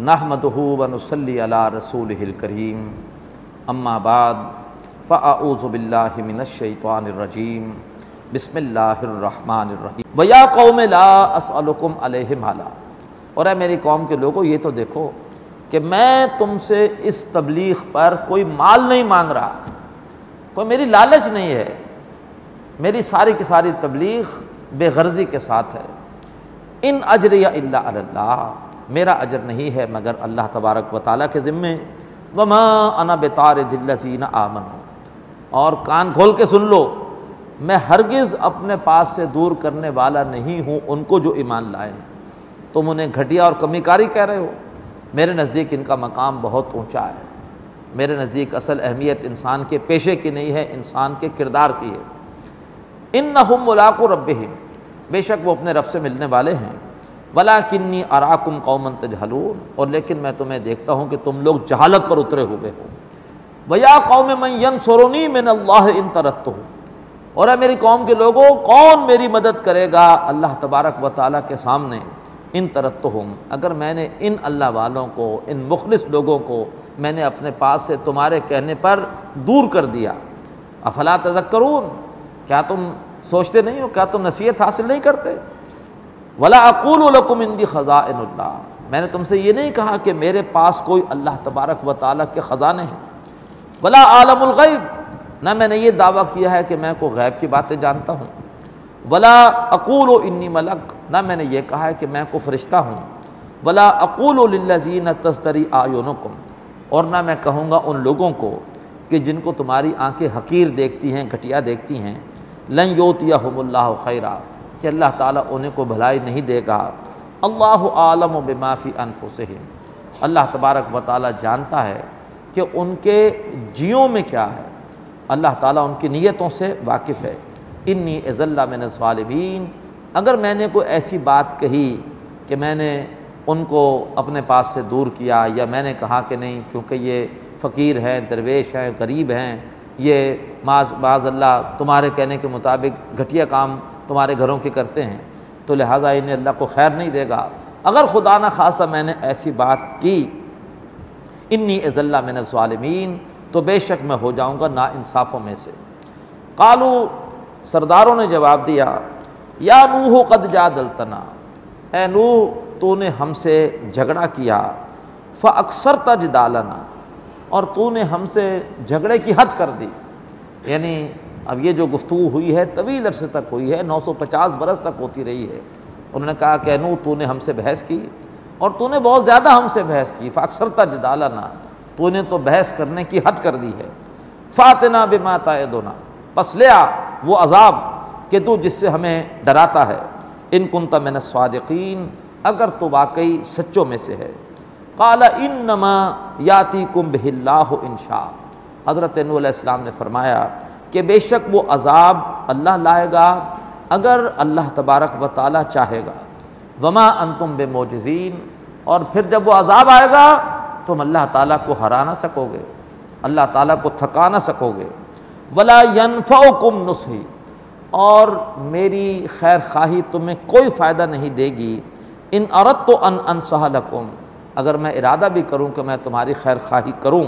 نحمدہ ونصلی علی رسولہ الکریم اما بعد فاعوذ باللہ من الشیطان الرجیم بسم اللہ الرحمن الرحیم ویا قوم لا اسألکم علیہ مالا، اور اے میری قوم کے لوگوں یہ تو دیکھو کہ میں تم سے اس تبلیغ پر کوئی مال نہیں مانگ رہا، کوئی میری لالچ نہیں ہے، میری ساری کی ساری تبلیغ بے غرضی کے ساتھ ہے۔ ان اجریہ الا علی اللہ، میرا اجر نہیں ہے مگر اللہ تبارک و تعالیٰ کے ذمے۔ وما انا بطارد الذین آمنوا، اور کان کھول کے سن لو، میں ہرگز اپنے پاس سے دور کرنے والا نہیں ہوں ان کو جو ایمان لائے ہیں۔ تم انہیں گھٹیا اور کمی کاری کہہ رہے ہو، میرے نزدیک ان کا مقام بہت اونچا ہے۔ میرے نزدیک اصل اہمیت انسان کے پیشے کی نہیں ہے، انسان کے کردار کی ہے۔ انہم ملاقو ربہم، بے شک وہ اپنے رب سے ملنے والے ہیں۔ ولکنی اراکم قوما تجہلون، اور لیکن میں تمہیں دیکھتا ہوں کہ تم لوگ جہالت پر اترے ہوئے ہو۔ ویا قوم من ینصرنی من اللہ ان طردتہ، اور اے میری قوم کے لوگوں کون میری مدد کرے گا اللہ تبارک و تعالیٰ کے سامنے، ان طردتہم، اگر میں نے ان اللہ والوں کو، ان مخلص لوگوں کو میں نے اپنے پاس سے تمہارے کہنے پر دور کر دیا۔ افلا تذکرون، کیا تم سوچتے نہیں ہو، کیا تم نصیحت حاصل نہیں کرتے؟ ولا اقول لکم عندی خزائن اللہ، میں نے تم سے یہ نہیں کہا کہ میرے پاس کوئی اللہ تبارک و تعالیٰ کے خزانے ہیں۔ ولا عالم الغیب، نہ میں نے یہ دعویٰ کیا ہے کہ میں کوئی غیب کی باتیں جانتا ہوں۔ ولا اقول انی ملک، نہ میں نے یہ کہا ہے کہ میں کوئی فرشتہ ہوں۔ ولا اقول للذین تزدری اعینکم، اور نہ میں کہوں گا ان لوگوں کو کہ جن کو تمہاری آنکھیں حقیر دیکھتی ہیں، گھٹیا دیکھتی ہیں، لن یؤتیہم اللہ خیرا، کہ اللہ تعالیٰ انہیں کو بھلائی نہیں دے گا۔ اللہ عالم بما فی انفسہم، اللہ تبارک و تعالیٰ جانتا ہے کہ ان کے جیوں میں کیا ہے، اللہ تعالیٰ ان کی نیتوں سے واقف ہے۔ انی اذل من الظالمین، اگر میں نے کوئی ایسی بات کہی کہ میں نے ان کو اپنے پاس سے دور کیا، یا میں نے کہا کہ نہیں چونکہ یہ فقیر ہیں، درویش ہیں، غریب ہیں، یہ معاذ اللہ تمہارے کہنے کے مطابق گھٹیا کام تمہارے گھروں کے کرتے ہیں، تو لہٰذا انہیں اللہ کو خیر نہیں دے گا، اگر خدا نہ خواستہ میں نے ایسی بات کی، انی اذل من الظالمین، تو بے شک میں ہو جاؤں گا نا انصافوں میں سے۔ قالو، سرداروں نے جواب دیا، یا نوح قد جادلتنا، اے نوح تو نے ہم سے جھگڑا کیا، فاکثرت جدالنا، اور تو نے ہم سے جھگڑے کی حد کر دی، یعنی اب یہ جو گفتگو ہوئی ہے طویل عرصے تک ہوئی ہے، 950 برس تک ہوتی رہی ہے۔ انہوں نے کہا کہ نوح تو نے ہم سے بحث کی، اور تو نے بہت زیادہ ہم سے بحث کی، فاکثرت جدالنا، تو نے تو بحث کرنے کی حد کر دی ہے۔ فاتنا بما تعدنا، پس لے آ وہ عذاب کہ تو جس سے ہمیں ڈراتا ہے، ان کنت من الصادقین، اگر تو واقعی سچوں میں سے ہے۔ قال انما یاتیکم بہ اللہ ان شاء، حضرت نوح علیہ السلام نے فرمایا کہ بے شک وہ عذاب اللہ لائے گا اگر اللہ تبارک و تعالیٰ چاہے گا۔ وما انتم بمعجزین، اور پھر جب وہ عذاب آئے گا تم اللہ تعالیٰ کو ہرا نہ سکو گے، اللہ تعالیٰ کو تھکا نہ سکو گے۔ ولا ینفعکم نصحی، اور میری خیر خواہی تمہیں کوئی فائدہ نہیں دے گی۔ ان اردت ان انصح لکم، اگر میں ارادہ بھی کروں کہ میں تمہاری خیر خواہی کروں۔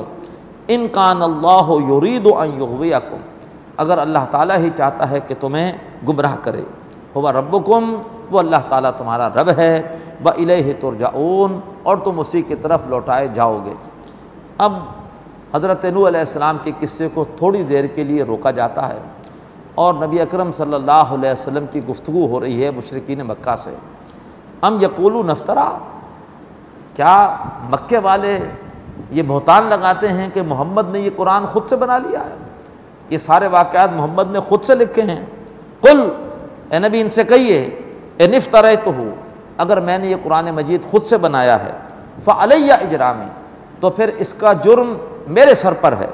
ان کان اللہ یرید ان یغویکم، اگر اللہ تعالیٰ ہی چاہتا ہے کہ تمہیں گمراہ کرے۔ ہوا ربکم، وہ اللہ تعالیٰ تمہارا رب ہے۔ وإلیہ ترجعون، اور تم اسی کی طرف لوٹائے جاؤ گے۔ اب حضرت نوح علیہ السلام کے قصے کو تھوڑی دیر کے لیے روکا جاتا ہے، اور نبی اکرم صلی اللہ علیہ وسلم کی گفتگو ہو رہی ہے مشرکین مکہ سے۔ ام یقولون افترا، کیا مکے والے یہ بہتان لگاتے ہیں کہ محمد نے یہ قرآن خود سے بنا لیا ہے، یہ سارے واقعات محمد نے خود سے لکھے ہیں؟ قل، اے نبی ان سے کہیے، ان افتریتہ، اگر میں نے یہ قرآن مجید خود سے بنایا ہے، فعلی اجرامی، تو پھر اس کا جرم میرے سر پر ہے۔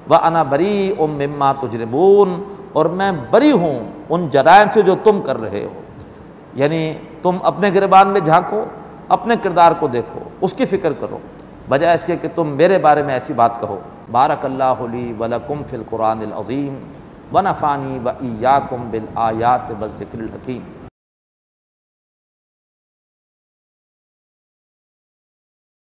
وَأَنَا بَرِيءٌ مِّمَّا تُجْرِمُونَ، اور میں بری ہوں ان جرائم سے جو تم کر رہے ہو۔ یعنی تم اپنے گریبان میں جھانکو، اپنے کردار کو دیکھو، اس کی فکر کرو، بجائے اس کے کہ تم میرے بارے میں ایسی بات کہو۔ بارک اللہ لی ولکم فی القرآن العظیم ونفعنی وإیاکم بالآیات والذکر الحکیم۔